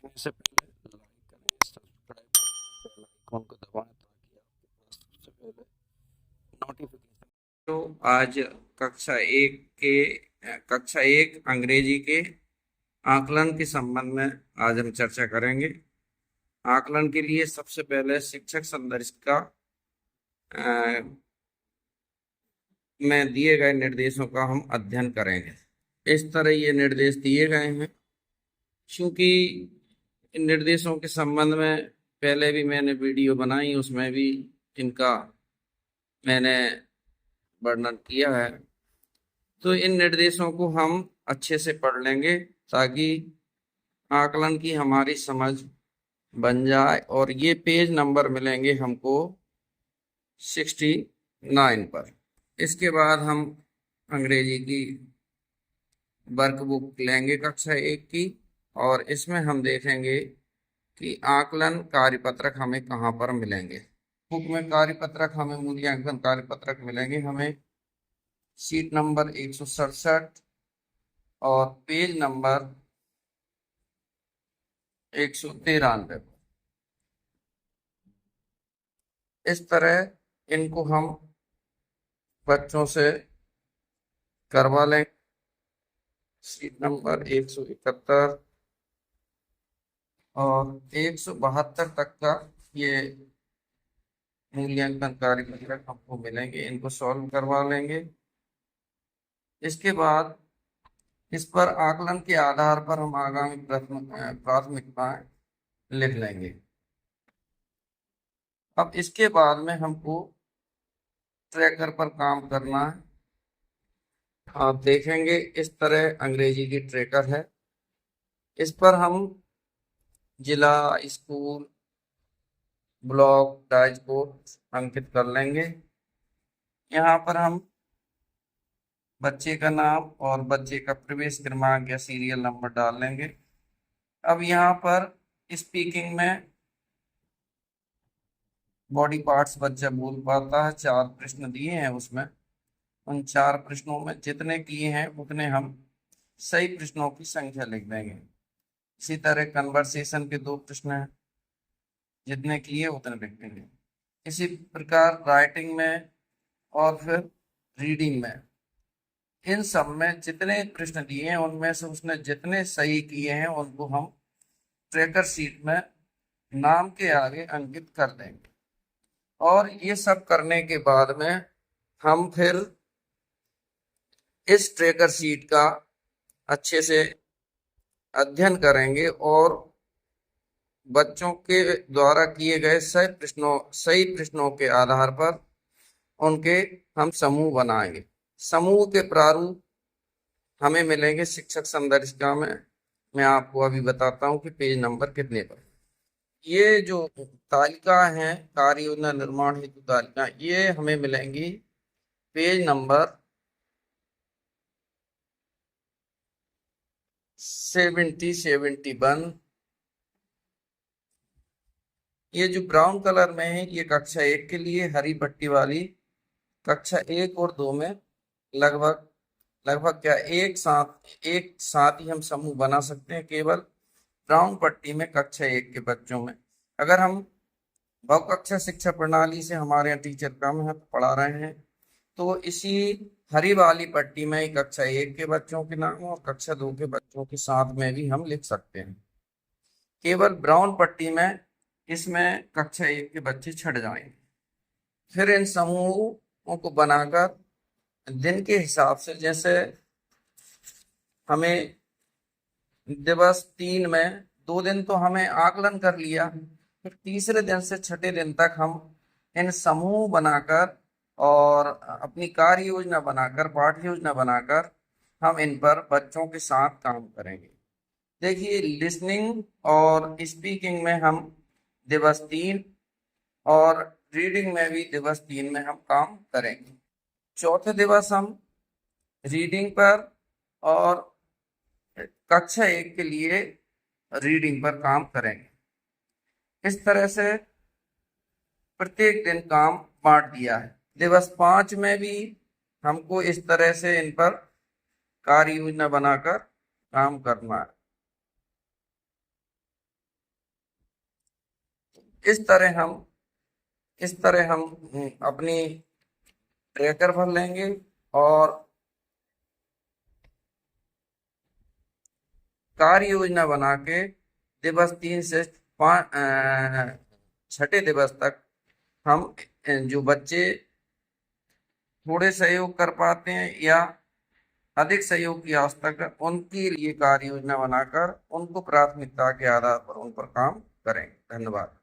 देखने से पहले लाइक करें, सब्सक्राइब करें, बेल आइकॉन को दबाएं ताकि आपके पास सबसे पहले नोटिफिकेशन। तो आज कक्षा एक कक्षा एक अंग्रेजी के आकलन के संबंध में आज हम चर्चा करेंगे। आकलन के लिए सबसे पहले शिक्षक संदर्भ का में दिए गए निर्देशों का हम अध्ययन करेंगे। इस तरह ये निर्देश दिए गए हैं। चूंकि इन निर्देशों के संबंध में पहले भी मैंने वीडियो बनाई, उसमें भी इनका मैंने वर्णन किया है। तो इन निर्देशों को हम अच्छे से पढ़ लेंगे ताकि आकलन की हमारी समझ बन जाए। और ये पेज नंबर मिलेंगे हमको 69 पर। इसके बाद हम अंग्रेजी की वर्कबुक लेंगे कक्षा एक की, और इसमें हम देखेंगे कि आकलन कार्यपत्रक हमें कहाँ पर मिलेंगे। बुक में कार्यपत्रक हमें मूल्यांकन कार्यपत्रक मिलेंगे हमें सीट नंबर 167 और पेज नंबर 193 पर। इस तरह इनको हम बच्चों से करवा लें। सीट नंबर 171 और 172 तक का ये मूल्यांकन कार्यपत्रक हमको मिलेंगे, इनको सॉल्व करवा लेंगे। इसके बाद इस पर आकलन के आधार पर हम आगामी प्राथमिकताएं लिख लेंगे। अब इसके बाद में हमको ट्रैकर पर काम करना है। आप देखेंगे इस तरह अंग्रेजी की ट्रैकर है। इस पर हम जिला, स्कूल, ब्लॉक, डाइज कोड अंकित कर लेंगे। यहाँ पर हम बच्चे का नाम और बच्चे का प्रवेश क्रमांक या सीरियल नंबर डाल लेंगे। अब यहाँ पर स्पीकिंग में बॉडी पार्ट्स बच्चा बोल पाता है, 4 प्रश्न दिए हैं उसमें। उन 4 प्रश्नों में जितने किए हैं उतने हम सही प्रश्नों की संख्या लिख देंगे। इसी तरह कन्वर्सेशन के 2 प्रश्न हैं, जितने किए उतने लिख देंगे। इसी प्रकार राइटिंग में और फिर रीडिंग में, इन सब में जितने प्रश्न दिए हैं उनमें से उसने जितने सही किए हैं उनको हम ट्रैकर शीट में नाम के आगे अंकित कर देंगे। और ये सब करने के बाद में हम फिर इस ट्रैकर शीट का अच्छे से अध्ययन करेंगे और बच्चों के द्वारा किए गए सही प्रश्नों के आधार पर उनके हम समूह बनाएंगे। समूह के प्रारूप हमें मिलेंगे शिक्षक संदर्शिका में। मैं आपको अभी बताता हूँ कि पेज नंबर कितने पर। ये जो तालिका है, कार्य योजना निर्माण हेतु तालिका, ये हमें मिलेंगी पेज नंबर 71। ये जो ब्राउन कलर में है ये कक्षा एक के लिए, हरी पट्टी वाली कक्षा एक और दो में लगभग लगभग क्या एक साथ ही हम समूह बना सकते हैं, केवल ब्राउन पट्टी में कक्षा एक के बच्चों में। अगर हम बहुकक्षा शिक्षा प्रणाली से हमारे यहाँ टीचर कम है पढ़ा रहे हैं तो इसी हरी वाली पट्टी में ही कक्षा एक के बच्चों के नाम और कक्षा 2 के बच्चों के साथ में भी हम लिख सकते हैं। केवल ब्राउन पट्टी में इसमें कक्षा एक के बच्चे छट जाएंगे। फिर इन समूहों को बनाकर दिन के हिसाब से, जैसे हमें दिवस 3 में 2 दिन तो हमें आकलन कर लिया, फिर तीसरे दिन से छठे दिन तक हम इन समूह बनाकर और अपनी कार्य योजना बनाकर, पाठ्य योजना बनाकर हम इन पर बच्चों के साथ काम करेंगे। देखिए, लिसनिंग और स्पीकिंग में हम दिवस 3 और रीडिंग में भी दिवस 3 में हम काम करेंगे। चौथे दिवस हम रीडिंग पर और कक्षा 1 के लिए रीडिंग पर काम करेंगे। इस तरह से प्रत्येक दिन काम बांट दिया है। दिवस 5 में भी हमको इस तरह से इन पर कार्य योजना बनाकर काम करना है। इस तरह हम अपनी ट्रैकर भर लेंगे और कार्य योजना बना के दिवस 6 दिवस तक हम जो बच्चे थोड़े सहयोग कर पाते हैं या अधिक सहयोग की आवश्यकता है, उनके लिए कार्य योजना बनाकर उनको प्राथमिकता के आधार पर उन पर काम करें। धन्यवाद।